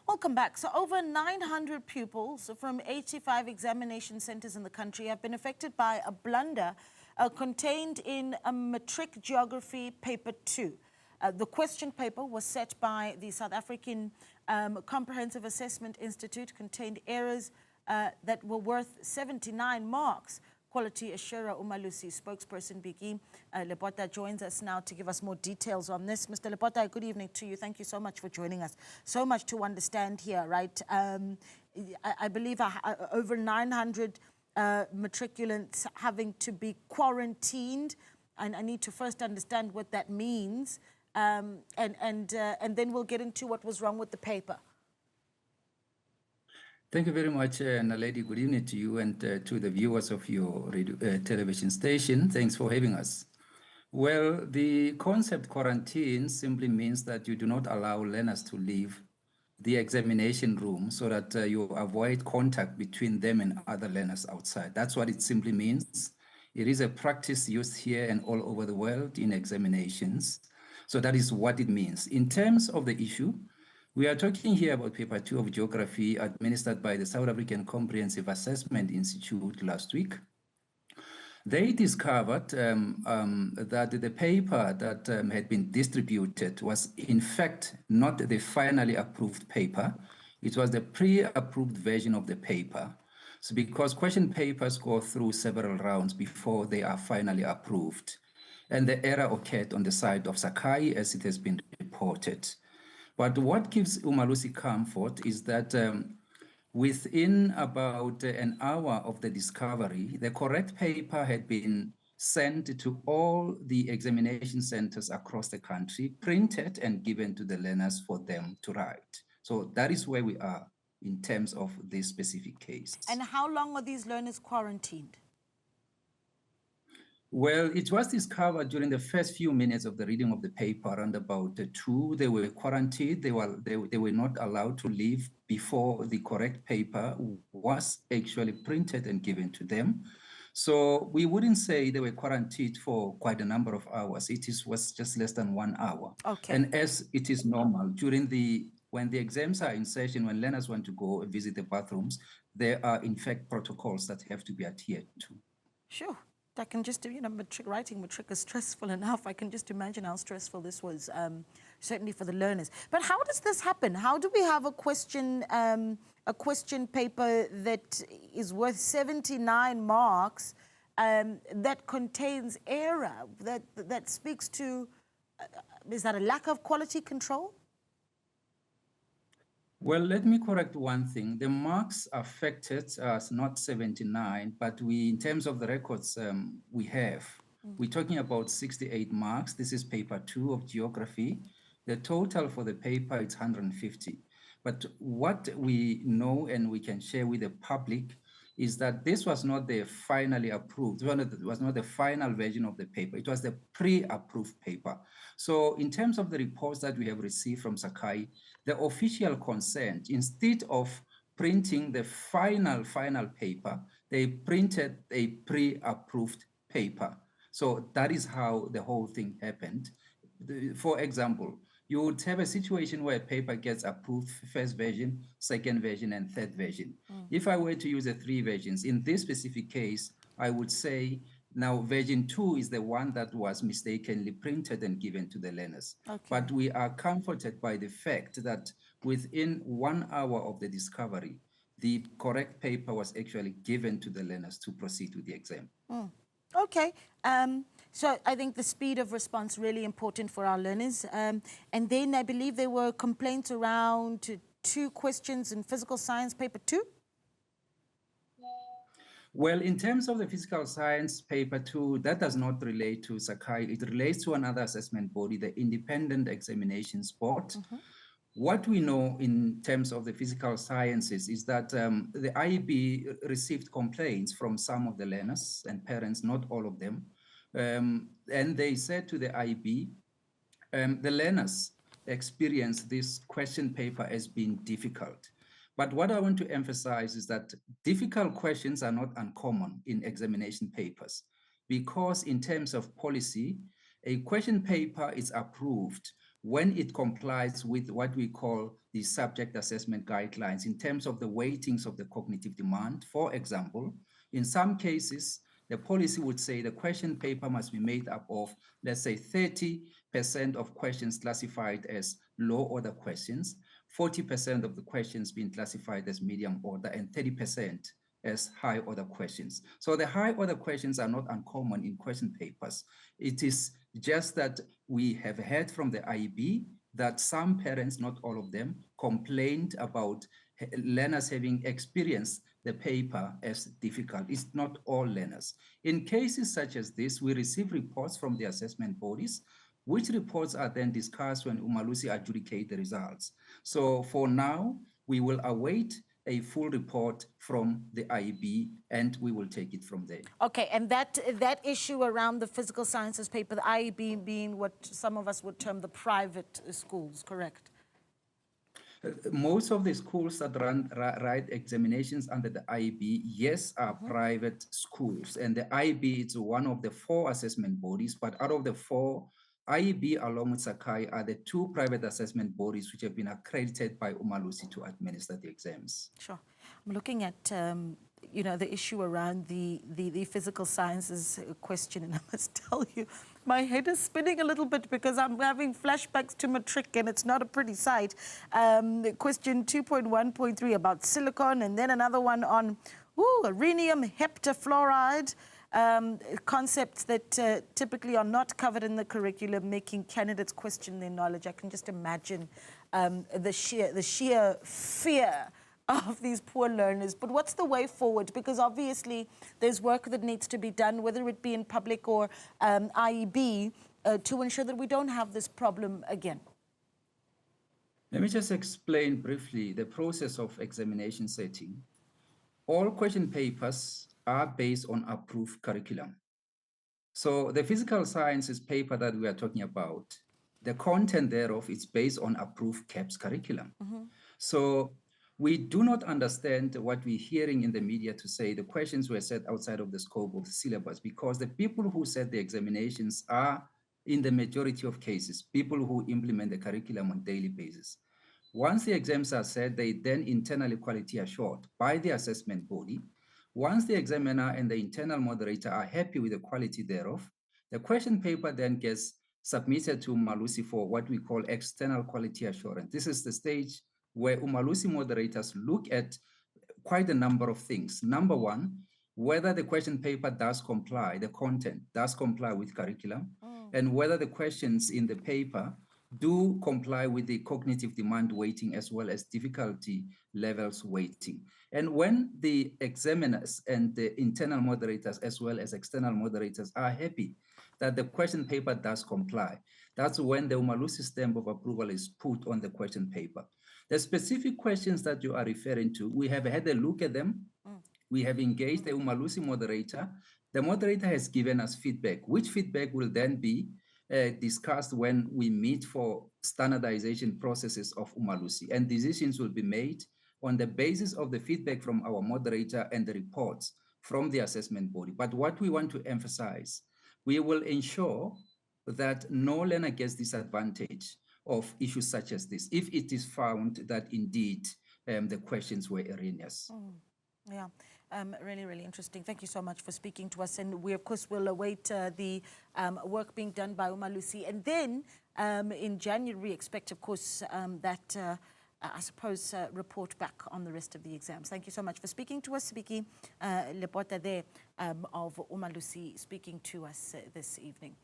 Welcome back. So over 900 pupils from 85 examination centers in the country have been affected by a blunder contained in a matric geography paper 2. The question paper was set by the South African Comprehensive Assessment Institute, contained errors that were worth 79 marks. Quality assurer Umalusi spokesperson Biki Lepota joins us now to give us more details on this. Mr. Lepota, good evening to you. Thank you so much for joining us. So much to understand here, right? I believe over 900 matriculants having to be quarantined, and I need to first understand what that means, and then we'll get into what was wrong with the paper. Thank you very much, Naledi. Good evening to you and to the viewers of your radio, television station. Thanks for having us. Well, the concept quarantine simply means that you do not allow learners to leave the examination room so that you avoid contact between them and other learners outside. That's what it simply means. It is a practice used here and all over the world in examinations. So that is what it means. In terms of the issue, we are talking here about paper 2 of geography administered by the South African Comprehensive Assessment Institute last week. They discovered that the paper that had been distributed was in fact not the finally approved paper. It was the pre-approved version of the paper. So because question papers go through several rounds before they are finally approved. And the error occurred on the side of Sakai, as it has been reported. But what gives Umalusi comfort is that within about an hour of the discovery, the correct paper had been sent to all the examination centers across the country, printed and given to the learners for them to write. So that is where we are in terms of this specific case. And how long are these learners quarantined? Well, it was discovered during the first few minutes of the reading of the paper, and about 2, they were quarantined. They were not allowed to leave before the correct paper was actually printed and given to them. So we wouldn't say they were quarantined for quite a number of hours. Was just less than 1 hour. Okay. And as it is normal, when the exams are in session, when learners want to go visit the bathrooms, there are in fact protocols that have to be adhered to. Sure. I can just, writing matric is stressful enough. I can just imagine how stressful this was, certainly for the learners. But how does this happen? How do we have a question paper that is worth 79 marks that contains error, that speaks to, is that a lack of quality control? Well, let me correct one thing. The marks affected us not 79, but in terms of the records we have, we're talking about 68 marks. This is paper 2 of geography. The total for the paper is 150. But what we know and we can share with the public is that this was not the finally approved, it was not the final version of the paper. It was the pre-approved paper. So in terms of the reports that we have received from Sakai, the official consent, instead of printing the final paper, they printed a pre-approved paper. So that is how the whole thing happened. For example, you would have a situation where a paper gets approved, first version, second version, and third version. If I were to use the 3 versions, in this specific case, I would say now version 2 is the one that was mistakenly printed and given to the learners. Okay. But we are comforted by the fact that within 1 hour of the discovery, the correct paper was actually given to the learners to proceed with the exam. Okay. So I think the speed of response really important for our learners. And then I believe there were complaints around 2 questions in physical science paper 2. Well, in terms of the physical science paper 2, that does not relate to Sakai. It relates to another assessment body, the Independent Examinations Board. What we know in terms of the physical sciences is that the IEB received complaints from some of the learners and parents, not all of them. And they said to the IEB, the learners experienced this question paper as being difficult. But what I want to emphasize is that difficult questions are not uncommon in examination papers, because in terms of policy, a question paper is approved when it complies with what we call the subject assessment guidelines in terms of the weightings of the cognitive demand. For example, in some cases, the policy would say the question paper must be made up of, let's say, 30% of questions classified as low order questions, 40% of the questions being classified as medium order, and 30% as high order questions. So the high order questions are not uncommon in question papers. It is just that we have heard from the IEB that some parents, not all of them, complained about learners having experienced the paper as difficult. It's not all learners. In cases such as this, we receive reports from the assessment bodies, which reports are then discussed when Umalusi adjudicate the results. So for now, we will await a full report from the IEB, and we will take it from there. Okay, and that issue around the physical sciences paper, the IEB being what some of us would term the private schools, correct? Most of the schools that write examinations under the IEB, yes, are private schools. And the IEB is one of the 4 assessment bodies, but out of the 4, IEB along with Sakai are the 2 private assessment bodies which have been accredited by Umalusi to administer the exams. Sure. I'm looking at, you know, the issue around the physical sciences question, and I must tell you, my head is spinning a little bit because I'm having flashbacks to matric, and it's not a pretty sight. Question 2.1.3 about silicon, and then another one on rhenium heptafluoride. Concepts that typically are not covered in the curriculum, making candidates question their knowledge. I can just imagine the sheer fear of these poor learners. But what's the way forward? Because obviously there's work that needs to be done, whether it be in public or IEB, to ensure that we don't have this problem again. Let me just explain briefly the process of examination setting. All question papers are based on approved curriculum. So the physical sciences paper that we are talking about, the content thereof is based on approved CAPS curriculum. So we do not understand what we're hearing in the media to say the questions were set outside of the scope of the syllabus, because the people who set the examinations are, in the majority of cases, people who implement the curriculum on a daily basis. Once the exams are set, they then internally quality assured by the assessment body. Once the examiner and the internal moderator are happy with the quality thereof, the question paper then gets submitted to Umalusi for what we call external quality assurance. This is the stage where Umalusi moderators look at quite a number of things. Number one, whether the question paper does comply, the content does comply with curriculum, and whether the questions in the paper do comply with the cognitive demand weighting as well as difficulty levels weighting. And when the examiners and the internal moderators as well as external moderators are happy that the question paper does comply, that's when the Umalusi stamp of approval is put on the question paper. The specific questions that you are referring to, we have had a look at them. We have engaged the Umalusi moderator. The moderator has given us feedback, which feedback will then be discussed when we meet for standardization processes of Umalusi, and decisions will be made on the basis of the feedback from our moderator and the reports from the assessment body. But what we want to emphasize, we will ensure that no learner gets disadvantage of issues such as this, if it is found that indeed the questions were erroneous. Yeah, really, really interesting. Thank you so much for speaking to us. And we, of course, will await the work being done by Umalusi. And then in January, we expect, of course, that, I suppose, report back on the rest of the exams. Thank you so much for speaking to us, Biki. Lepota there of Umalusi speaking to us this evening.